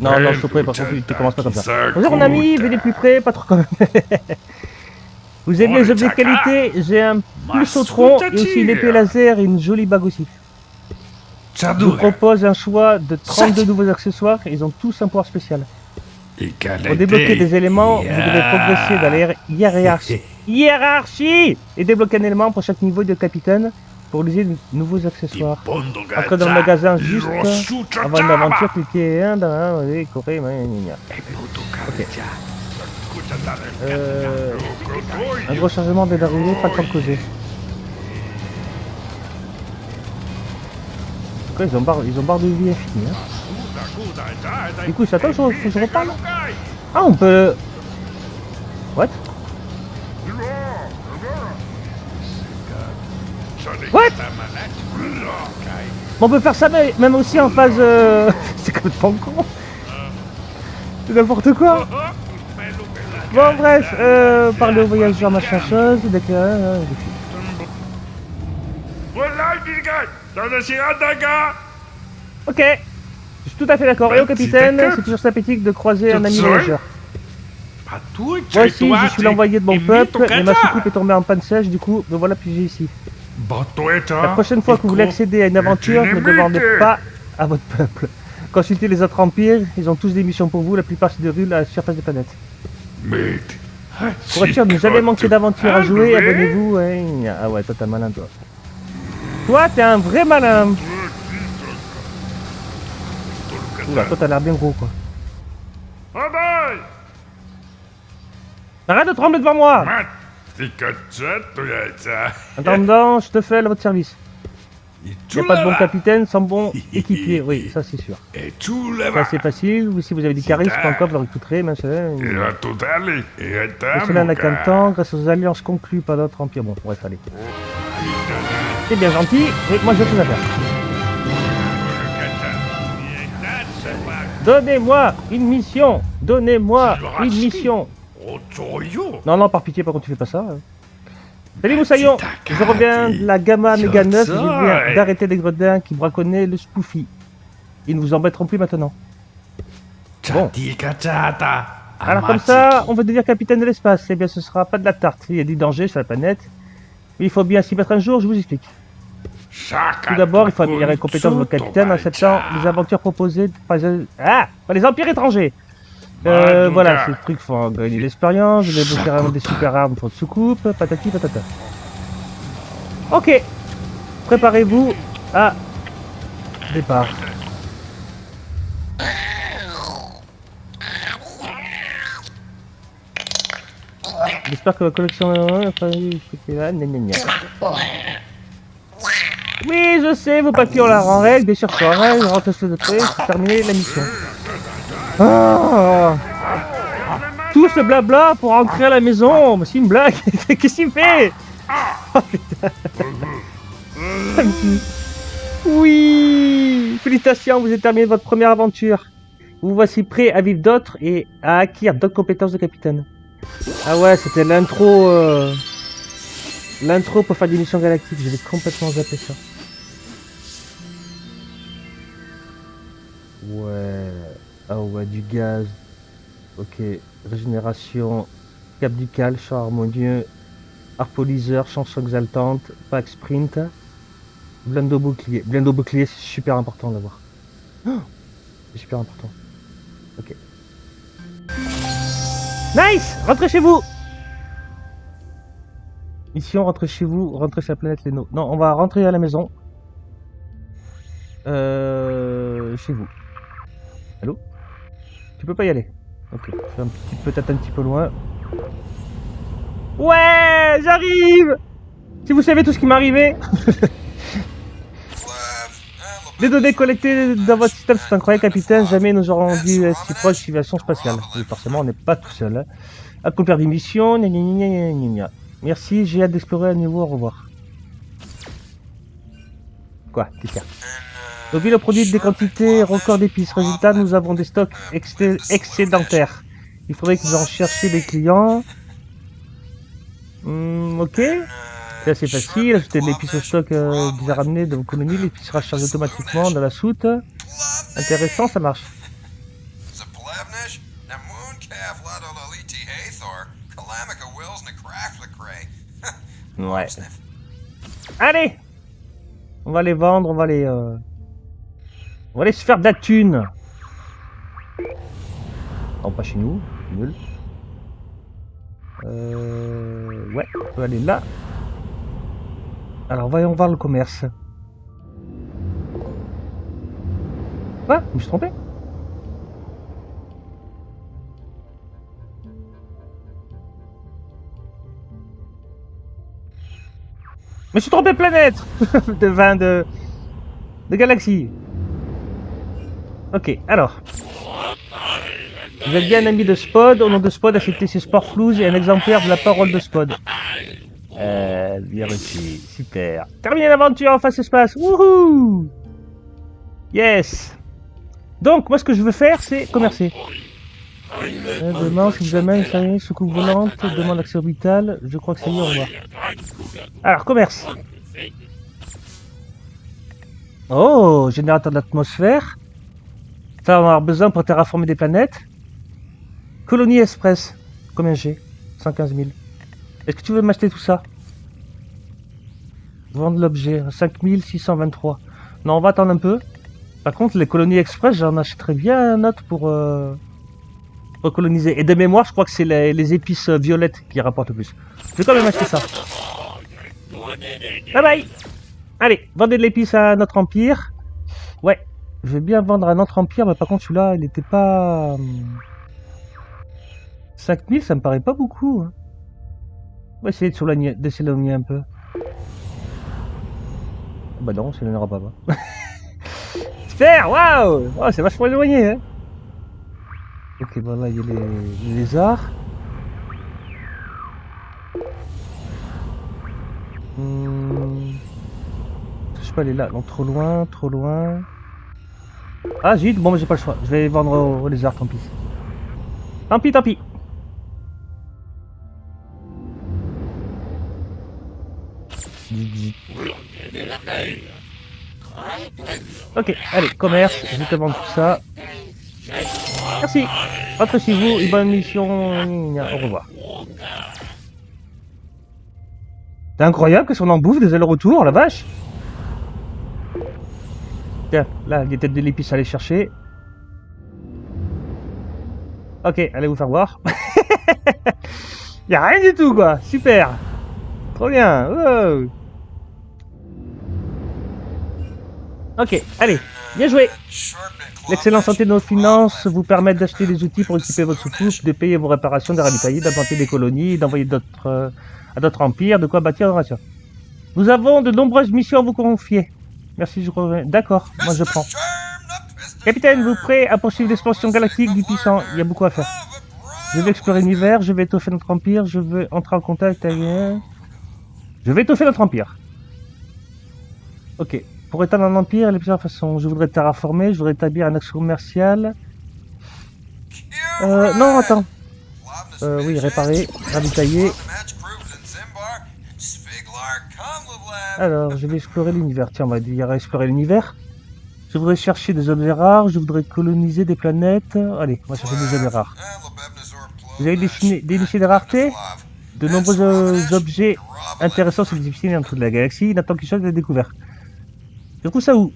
Non, je te prie, par contre, tu commences pas comme ça. Bonjour mon ami, venez plus près, pas trop quand même. Vous aimez les objets de qualité? J'ai un pulsotron et aussi une épée laser et une jolie bague aussi. Je vous propose un choix de 32 nouveaux accessoires. Ils ont tous un pouvoir spécial. Pour débloquer des éléments, vous devez progresser dans la hiérarchie et débloquer un élément pour chaque niveau de capitaine pour utiliser de nouveaux accessoires. Entrez dans le magasin juste avant une aventure, cliquez 1 dans un corée. Ok. Un gros chargement vient d'arriver, pas le temps de causer. Quoi, ils ont barre de vie infinie. Hein. Du coup, ça attend, faut que je reparle. Ah, on peut... What? What? On peut faire ça même aussi en phase... C'est complètement con. C'est n'importe quoi. Bon, bref, parler aux voyageurs, machin chose, déclarer... Ok, je suis tout à fait d'accord. Et au capitaine, c'est toujours sympathique de croiser un ami voyageur. Moi aussi, je suis l'envoyé de mon peuple, mais ma soucoupe est tombée en panne sèche, du coup, me voilà piégé ici. La prochaine fois que vous voulez accéder à une aventure, ne demandez pas à votre peuple. Consultez les autres empires, ils ont tous des missions pour vous, la plupart se déroulent à la surface des planètes. Pour être sûr de ne jamais manquer d'aventure à jouer, abonnez-vous. Ah ouais, toi t'es un malin, toi. Toi, t'es un vrai malin. Oula, toi t'as l'air bien gros, quoi. Arrête de trembler devant moi. En attendant, je te fais à votre service. Il n'y a pas de bon capitaine sans bon équipier, oui, ça c'est sûr. C'est assez facile, si vous avez du charisme, encore vous le recruterez, mais cela n'a qu'un temps, grâce aux alliances conclues par d'autres empires. Bon, bref, allez. C'est bien gentil, mais moi j'ai autre chose à faire. Donnez-moi une mission. Donnez-moi une mission. Non, non, par pitié, par contre, tu fais pas ça. Salut Moussaillon, je reviens de la Gamma Méga 9, je viens d'arrêter les gredins qui braconnaient le Spoofy. Ils ne vous embêteront plus maintenant. Bon. Alors comme ça, on veut devenir capitaine de l'espace. Eh bien, ce sera pas de la tarte. Il y a du danger sur la planète. Mais il faut bien s'y mettre un jour, je vous explique. Tout d'abord, il faut améliorer les compétences de votre capitaine en acceptant les aventures proposées par les empires étrangers. Voilà, ces trucs font gagner de l'expérience, débloquer des super armes pour de soucoupe, patati patata. Ok, préparez-vous à départ. J'espère que la collection... Oui, je sais, vos papiers ont l'air en règle, bien sûr que c'est en règle, rentrez de près, c'est terminé la mission. Oh. Tout ce blabla pour rentrer à la maison, mais c'est une blague. Qu'est-ce qu'il fait? Oh putain. Oui, félicitations, vous avez terminé votre première aventure. Vous voici prêt à vivre d'autres et à acquérir d'autres compétences de capitaine. Ah ouais, c'était l'intro. L'intro pour faire des missions galactiques, j'avais complètement zappé ça. Ouais. Ah ouais, du gaz. Ok. Régénération. Cap ducal, champ harmonieux. Harpoliseur, chanson exaltante. Pack sprint. Blendo bouclier. Blendo bouclier, c'est super important d'avoir. Oh, c'est super important. Ok. Nice! Rentrez chez vous! Mission, rentrez chez vous, rentrez sur la planète Leno. Non, on va rentrer à la maison. Chez vous. Allô? Tu peux pas y aller. Ok, peut-être un petit peu loin. Ouais, j'arrive! Si vous savez tout ce qui m'est arrivé. Les données collectées dans votre système sont incroyables, capitaine. Jamais nous aurons vu si proche de civilisation spatiale. Et forcément, on n'est pas tout seul. Hein. Accomplir des missions, gna gna gna gna gna gna. Merci, j'ai hâte d'explorer à nouveau, au revoir. Quoi? Qu'est-ce qu'il y a? Nos villes produisent des quantités records d'épices. Résultat, nous avons des stocks excédentaires. Il faudrait que nous en cherchions des clients. Ok. C'est assez facile. Ajoutez de l'épice au stock que vous avez ramené de vos colonies. L'épice sera chargée automatiquement dans la soute. Intéressant, ça marche. Ouais. Allez! On va les vendre, on va les... On va aller se faire de la thune. Non, pas chez nous. Nul. Ouais, on peut aller là. Alors, voyons voir le commerce. Quoi? Je me suis trompé? Je me suis trompé de planète. de galaxie. Ok, alors. Vous êtes bien un ami de Spod. Au nom de Spod, acceptez ces sports flous et un exemplaire de la parole de Spod. Bien reçu. Super. Terminez l'aventure en face espace. Wouhou! Yes. Donc, moi, ce que je veux faire, c'est commercer. Demande si vous amène une soucoupe volante. Demande accès orbital. Je crois que c'est au revoir. Alors, commerce. Oh, générateur d'atmosphère. Ça, on va avoir besoin pour terraformer des planètes. Colonie Express. Combien j'ai? 115 000. Est-ce que tu veux m'acheter tout ça? Vendre l'objet. 5623. Non, on va attendre un peu. Par contre, les colonies Express, j'en achèterais bien un autre pour recoloniser. Et de mémoire, je crois que c'est les épices violettes qui rapportent le plus. Je vais quand même acheter ça. Bye bye. Allez, vendez de l'épice à notre empire. Ouais, je vais bien vendre à notre empire, mais par contre, celui-là, il n'était pas... 5000, ça me paraît pas beaucoup. Hein. On va essayer de s'éloigner un peu. Bah non, c'est n'aura pas. Super, waouh! Oh, c'est vachement éloigné, hein. Ok, bon là, il y a les lézards. Je peux aller là, non, trop loin, trop loin. Ah, zut, bon, mais j'ai pas le choix. Je vais vendre aux lézards, tant pis. Tant pis, tant pis. Ok, allez, commerce, je te vends tout ça. Merci. Rentrez chez vous et bonne mission. Au revoir. C'est incroyable que si on en bouffe des allers-retours, la vache. Tiens, là, il y a peut-être de l'épice à aller chercher. Ok, allez vous faire voir. Il y a rien du tout, quoi. Super. Trop bien. Wow. Ok, allez, bien joué. L'excellente santé de nos finances vous permet d'acheter des outils pour équiper votre soucoupe, de payer vos réparations, de ravitailler, d'implanter des colonies, d'envoyer à d'autres empires, de quoi bâtir une nation. Nous avons de nombreuses missions à vous confier. Merci, je reviens. D'accord, moi je prends. Capitaine, vous prêt à poursuivre l'expansion galactique du puissant? Il y a beaucoup à faire. Je vais explorer l'univers, je vais étoffer notre empire, je veux entrer en contact avec... Je vais étoffer notre empire. Ok. Pour éteindre un empire, il y a plusieurs façons. Je voudrais terraformer, je voudrais établir un axe commercial. Non, attends. Oui, réparer, ravitailler. Alors, je vais explorer l'univers. Tiens, on va dire explorer l'univers. Je voudrais chercher des objets rares, je voudrais coloniser des planètes. Allez, on va chercher des objets rares. Vous avez déniché des raretés? De nombreux objets intéressants sont difficiles dans toute la galaxie. Il attend quelque chose d'être découvert. Je trouve ça où?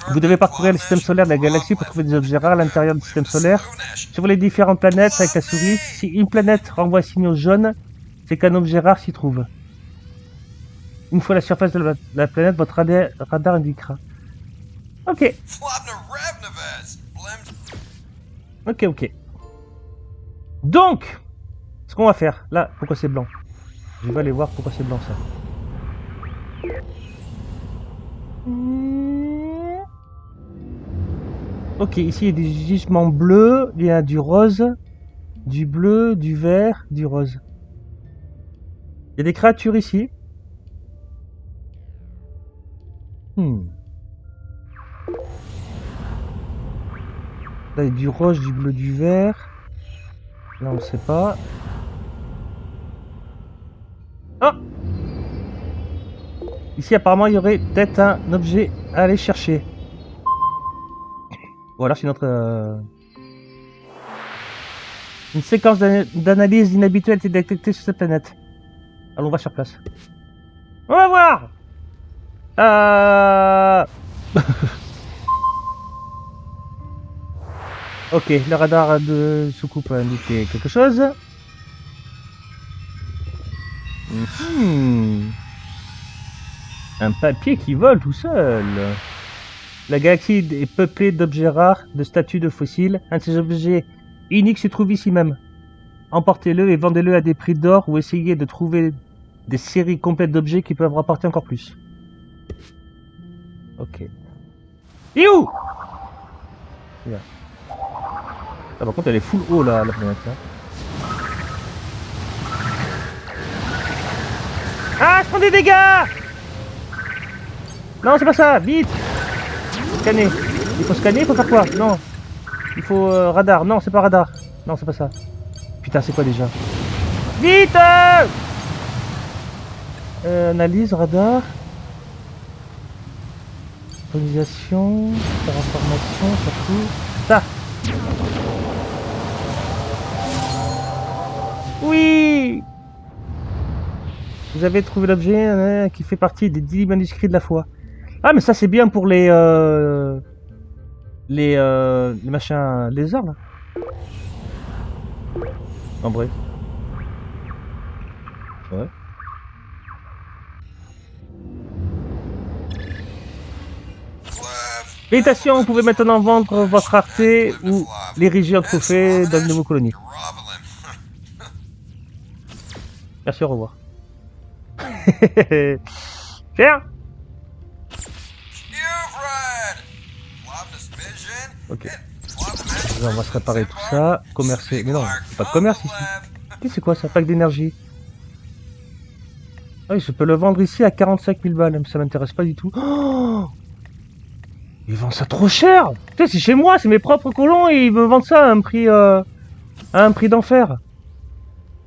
Vous devez parcourir le système solaire de la galaxie pour trouver des objets rares à l'intérieur du système solaire. Sur les différentes planètes avec la souris, si une planète renvoie un signal jaune, c'est qu'un objet rare s'y trouve. Une fois la surface de la planète, votre radar indiquera. Ok. Ok. Donc, ce qu'on va faire, là, pourquoi c'est blanc? Je vais aller voir pourquoi c'est blanc ça. Ok, ici il y a des gisements bleus, il y a du rose, du bleu, du vert, du rose. Il y a des créatures ici. Là il y a du rose, du bleu, du vert. Là on ne sait pas. Oh! Ici apparemment il y aurait peut-être un objet à aller chercher. Ou alors c'est notre... Une séquence d'analyse inhabituelle est détectée sur cette planète. Allons, on va sur place. On va voir. Ok, le radar de soucoupe a indiqué quelque chose. Un papier qui vole tout seul. La galaxie est peuplée d'objets rares, de statues de fossiles. Un de ces objets uniques se trouve ici même. Emportez-le et vendez-le à des prix d'or ou essayez de trouver des séries complètes d'objets qui peuvent rapporter encore plus. Ok. Et où? Ah, par contre, elle est full haut là, la planète là. Ah, je prends des dégâts! Non, c'est pas ça, vite! Scanner. Il faut scanner, il faut faire quoi? Non. Il faut radar. Non, c'est pas radar. Non, c'est pas ça. Putain, c'est quoi déjà? Vite! Analyse, radar. Organisation, transformation, surtout. Ça! Oui! Vous avez trouvé l'objet qui fait partie des 10 manuscrits de la foi. Ah, mais ça, c'est bien pour les machins lézards, là. En vrai. Ouais. Félicitations, vous pouvez maintenant vendre votre rareté ou l'ériger en trophée dans une de vos colonies. Merci, au revoir. Cher? Ok. Là, on va se réparer tout ça. Commercer. Mais non, c'est pas de commerce ici. C'est quoi ça? Pack d'énergie. Ah oui, je peux le vendre ici à 45 000 balles. Ça m'intéresse pas du tout. Oh, ils vendent ça trop cher. Putain, c'est chez moi, c'est mes propres colons et ils me vendent ça à un prix d'enfer.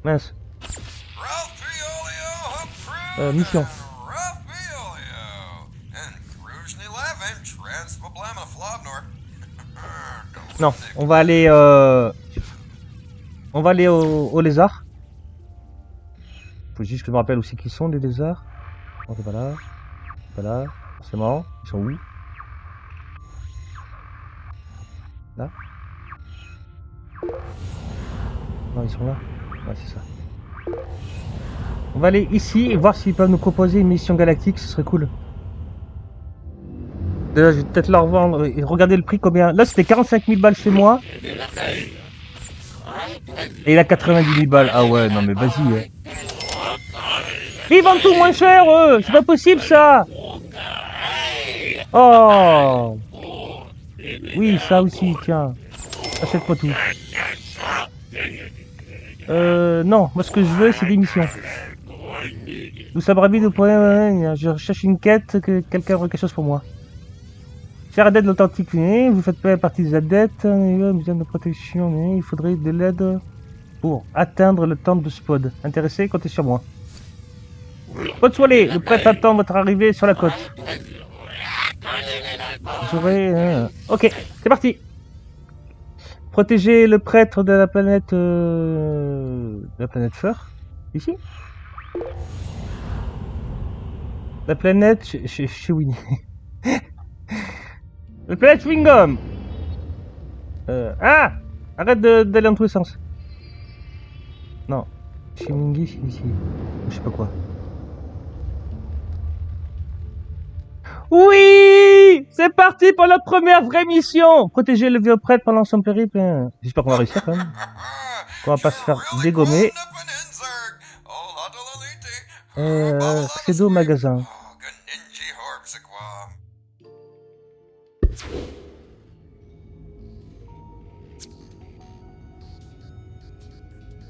Mince. Mission. Non, on va aller au lézard. Faut juste que je me rappelle aussi qui sont les lézards. Non, c'est pas là. C'est pas là. Forcément. Ils sont où? Là? Non, ils sont là. Ouais, c'est ça. On va aller ici et voir s'ils peuvent nous proposer une mission galactique, ce serait cool. Déjà, je vais peut-être leur vendre et regarder le prix combien. Là, c'était 45 000 balles chez moi. Et il a 90 000 balles. Ah ouais, non mais vas-y. Ils vendent tout moins cher, eux. C'est pas possible, ça. Oh. Oui, ça aussi, tiens. Achète-moi tout. Non, moi ce que je veux, c'est des missions. Nous sommes ravis de pouvoir... Je cherche une quête, que quelqu'un aurait quelque chose pour moi. Cher adepte authentique, vous faites pas partie des adeptes, besoin de protection, il faudrait de l'aide pour atteindre le temple de Spod. Intéressé, comptez sur moi. Bonne soirée, le prêtre attend votre arrivée sur la côte. J'aurai... Ok, c'est parti. Protéger le prêtre de la planète... Feur. Ici. La planète chez Winnie. La planète Chewing-Gum. Ah, arrête d'aller dans tous les sens. Non. Chez Wingy, c'est ici. Je sais pas quoi. Oui, c'est parti pour la première vraie mission. Protéger le vieux prêtre pendant son périple. J'espère qu'on va réussir quand même. Qu'on va pas se faire dégommer. Pseudo magasin.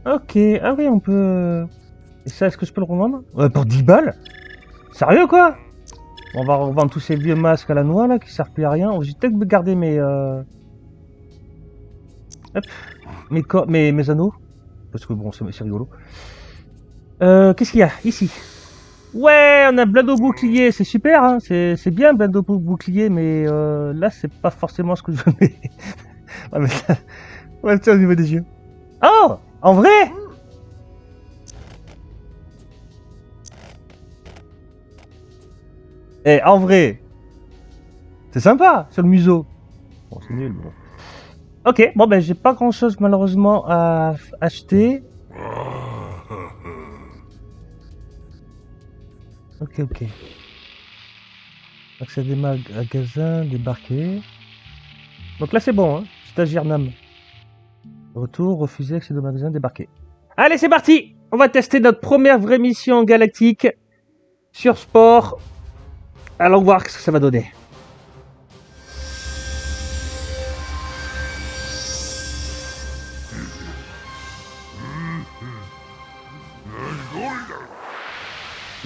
Ok, ah oui, on peut... Et ça, est-ce que je peux le revendre? Ouais, pour 10 balles? Sérieux, quoi? On va revendre tous ces vieux masques à la noix, là, qui servent plus à rien. Je vais peut-être garder mes... Hop. Mes anneaux. Parce que bon, c'est rigolo. Qu'est-ce qu'il y a ici? Ouais, on a blindé bouclier, c'est super, hein. C'est bien blindé bouclier, mais là, c'est pas forcément ce que je veux. On va le faire au niveau des yeux. Oh, en vrai? En vrai, C'est sympa, sur le museau. Bon, c'est nul, bon. Ok, bon ben j'ai pas grand chose malheureusement à acheter. Ok. Accès à des magasins, débarquer. Donc là c'est bon, hein. Stagiaire Nam. Retour, refuser accès au magasin, débarquer. Allez c'est parti. On va tester notre première vraie mission galactique sur Spore. Allons voir ce que ça va donner.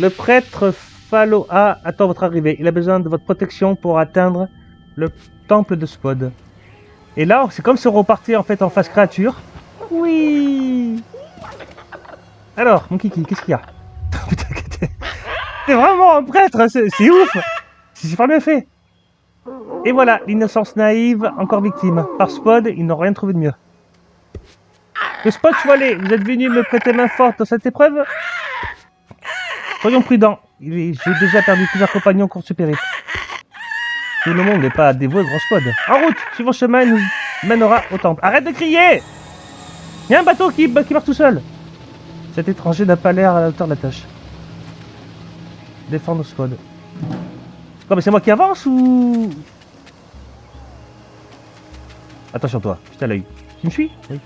Le prêtre Faloa attend votre arrivée. Il a besoin de votre protection pour atteindre le temple de Spode. Et là, c'est comme se repartir en fait en phase créature. Oui. Alors, mon kiki, qu'est-ce qu'il y a? Putain, t'es vraiment un prêtre, c'est ouf. C'est super bien fait. Et voilà, l'innocence naïve, encore victime. Par Spode, ils n'ont rien trouvé de mieux. Que Spode soit allé, vous êtes venu me prêter main forte dans cette épreuve? Soyons prudents, j'ai déjà perdu plusieurs compagnons au cours de ce périple. Tout le monde n'est pas dévoué au grand Spode. En route, suivant chemin nous mènera au temple. Arrête de crier! Il y a un bateau qui part tout seul. Cet étranger n'a pas l'air à la hauteur de la tâche. Défendre Spode. Quoi, mais c'est moi qui avance ou... Attention toi, je t'ai à l'œil. Tu me suis? Oui.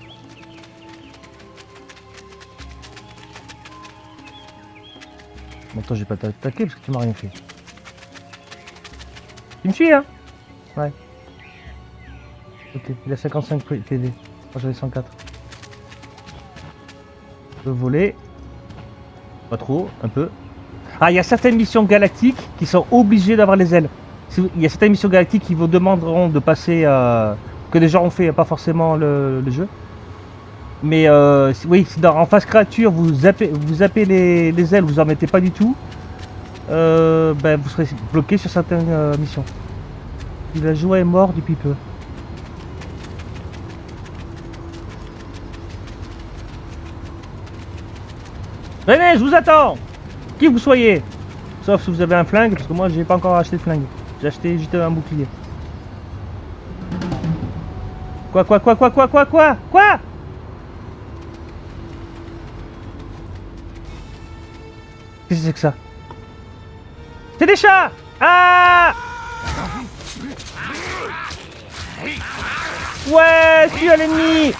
Bon, toi, j'ai pas t'attaquer parce que tu m'as rien fait. Tu me suis, hein? Ouais. Ok, il a 55 TD. Moi, j'en ai 104. Je peux voler. Pas trop, un peu. Ah, il y a certaines missions galactiques qui sont obligées d'avoir les ailes. Il y a certaines missions galactiques qui vous demanderont de passer... que des gens ont fait, pas forcément le jeu. Mais oui, si en phase créature vous zappez les ailes, vous en mettez pas du tout, ben, vous serez bloqué sur certaines missions. Le joueur est mort depuis peu. Venez, je vous attends. Qui vous soyez. Sauf si vous avez un flingue, parce que moi j'ai pas encore acheté de flingue. J'ai acheté juste un bouclier. Quoi? Qu'est-ce que c'est que ça? C'est des chats! Ah! Ouais, je suis à l'ennemi!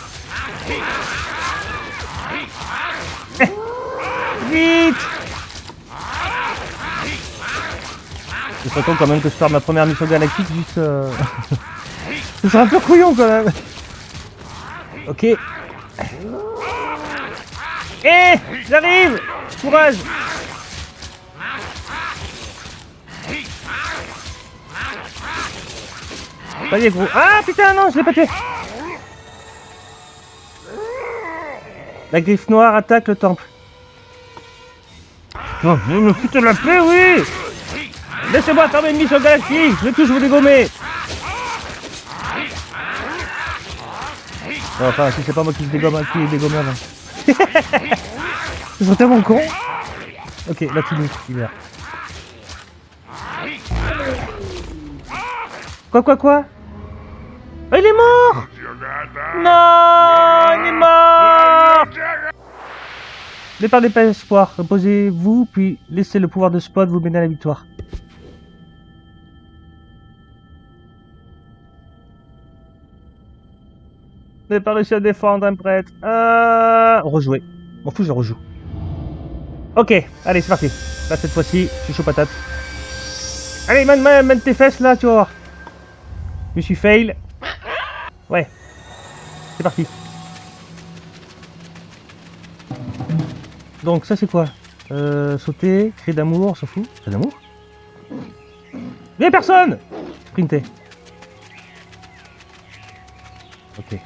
Vite! Ce serait con quand même que je fasse ma première mission galactique juste... Ce serait un peu couillon quand même! Ok. J'arrive! Courage! Ça y est gros. Ah putain non, je l'ai pas tué. La griffe noire attaque le temple. Oh, vous me foutez la paix, oui. Laissez-moi faire mes missions galactiques, je vais tous vous dégommer. Bon, enfin, si c'est pas moi qui dégomme avant. Ils sont tellement cons. Ok, là tu nous libères. Quoi? Oh, il est mort! Non, il est mort! Ne perdez pas espoir, reposez-vous, puis laissez le pouvoir de Spode vous mener à la victoire. Vous n'avez pas réussi à défendre un prêtre. Rejouer. M'en fous, je rejoue. Ok, allez, c'est parti. Là, cette fois-ci, je suis chaud patate. Allez, mène tes fesses là, tu vas voir. Je suis fail. Ouais. C'est parti. Donc ça c'est quoi? Sauter, cri d'amour, on s'en fout. Cri d'amour? Viens personne! Sprinter. Ok.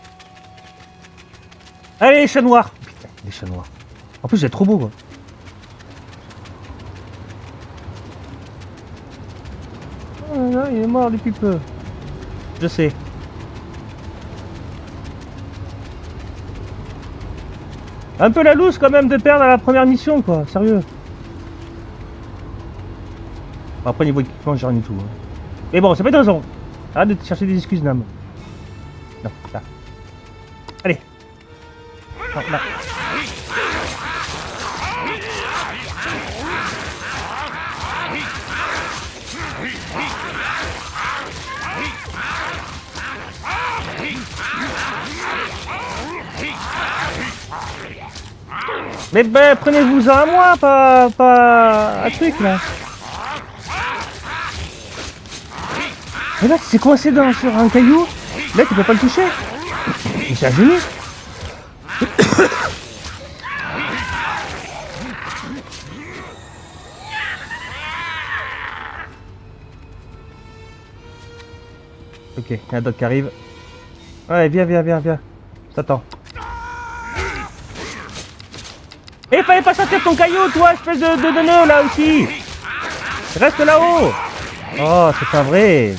Allez les chats noirs! Putain, les chats noirs. En plus c'est trop beau quoi. Oh là, il est mort depuis peu. Je sais. Un peu la loose quand même de perdre à la première mission quoi, sérieux. Après niveau équipement j'ai rien du tout. Hein. Mais bon, c'est pas une raison. Arrête de te chercher des excuses, Nam. Non, là. Allez. Non, là. Mais ben, prenez-vous-en à moi, pas un truc là. Mais là, c'est coincé sur un caillou. Là, tu peux pas le toucher. Mais c'est un génie. Ok, il y a un doc qui arrive. Ouais, viens. Je t'attends. Et fallait pas sortir ton caillou, toi, espèce de nœud, là aussi. Reste là-haut. Oh, c'est pas vrai.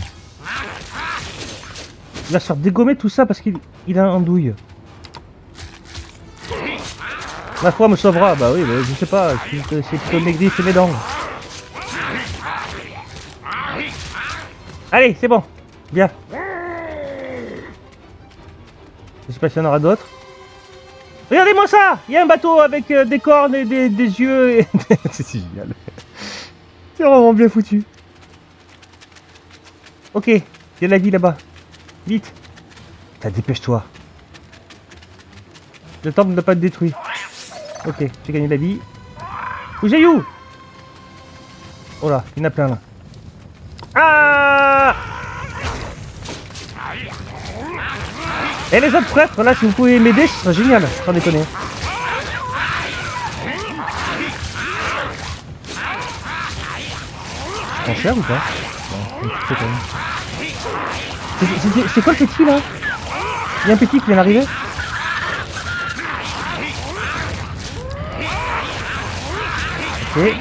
Il va se faire dégommer tout ça parce qu'il a un andouille. Ma foi me sauvera. Bah oui, je sais pas. C'est plutôt maigri, c'est mes dents. Allez, c'est bon. Viens. Je sais pas s'il y en aura d'autres. Regardez-moi ça. Il y a un bateau avec des cornes et des yeux. Et... c'est génial. C'est vraiment bien foutu. Ok, il y a la vie là-bas. Vite. Dépêche-toi. Le temple n'a pas été détruit. Ok, j'ai gagné la vie. Où? Oh là, il y en a plein là. Ah! Et les autres prêtres, là, si vous pouvez m'aider, ce serait génial, sans déconner. Je prends cher ou pas? Non, quand même. C'est quoi le petit là? Il y a un petit qui vient d'arriver. Ok.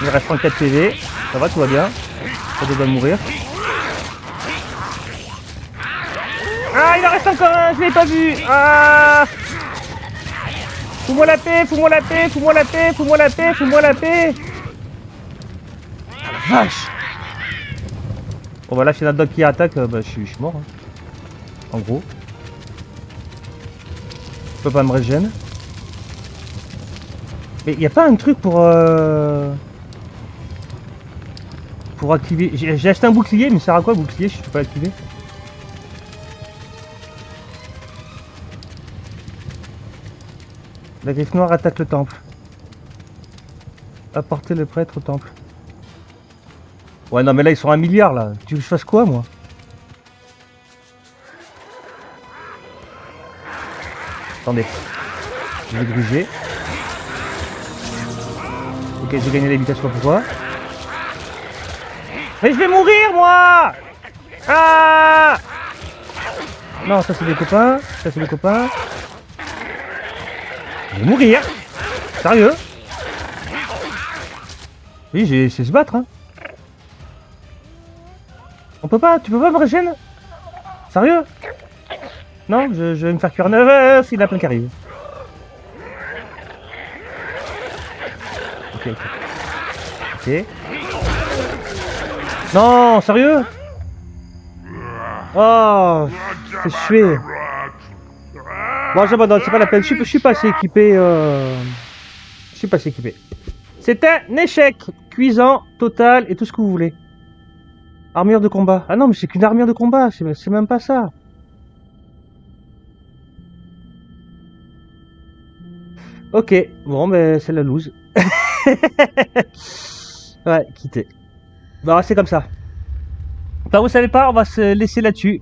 Il reste 34 PV. Ça va, tout va bien. Ça doit mourir. Ah, il en reste encore un, je l'ai pas vu. Ah! Fous-moi la paix. Ah, la vache! Bon bah là, si y a un dog qui attaque, bah, je suis mort. Hein. En gros. Je peux pas me régénérer. Mais y a pas un truc pour activer. J'ai acheté un bouclier, mais ça sert à quoi le bouclier si je peux pas l'activer? La griffe noire attaque le temple. Apporter le prêtre au temple. Ouais, non, mais là, ils sont 1 milliard, là. Tu veux que je fasse quoi, moi? Attendez. Je vais gruger. Ok, j'ai gagné la vitesse, je sais pas pourquoi. Mais je vais mourir, moi! Ah! Non, ça, c'est des copains. Je vais mourir. Sérieux? Oui, j'ai essayé de se battre, hein. On peut pas, tu peux pas me régénérer? Sérieux? Non, je vais me faire cuire 9 œufs, il y en a plein qui arrivent. Ok. Non, sérieux? Oh, c'est chué. Bon, j'abandonne, c'est pas la peine. Je suis pas assez équipé. C'est un échec cuisant, total et tout ce que vous voulez. Armure de combat. Ah non, mais c'est qu'une armure de combat. C'est même pas ça. Ok, bon, ben c'est la loose. Ouais, quitter. Bon, c'est comme ça. Enfin, vous savez pas, on va se laisser là-dessus.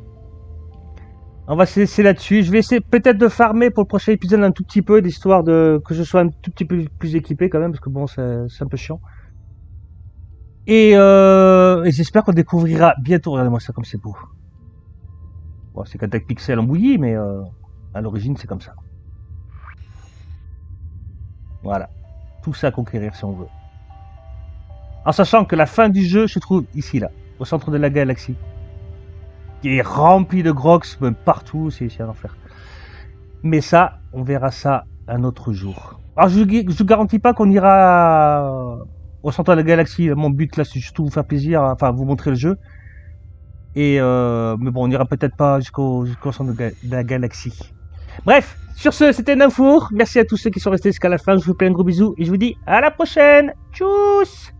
Je vais essayer peut-être de farmer pour le prochain épisode un tout petit peu, d'histoire de que je sois un tout petit peu plus équipé quand même, parce que bon, c'est un peu chiant. Et j'espère qu'on découvrira bientôt. Regardez-moi ça comme c'est beau. Bon, c'est qu'un deck pixel en bouillie, mais à l'origine, c'est comme ça. Voilà. Tout ça à conquérir si on veut. En sachant que la fin du jeu se trouve ici, là, au centre de la galaxie. Qui est rempli de grox, même partout, c'est un enfer. Mais ça, on verra ça un autre jour. Alors, je garantis pas qu'on ira au centre de la galaxie. Mon but, là, c'est surtout vous faire plaisir, enfin, vous montrer le jeu. Et mais bon, on n'ira peut-être pas jusqu'au centre de la galaxie. Bref, sur ce, c'était Nafour. Merci à tous ceux qui sont restés jusqu'à la fin. Je vous fais un gros bisou et je vous dis à la prochaine. Tchuss!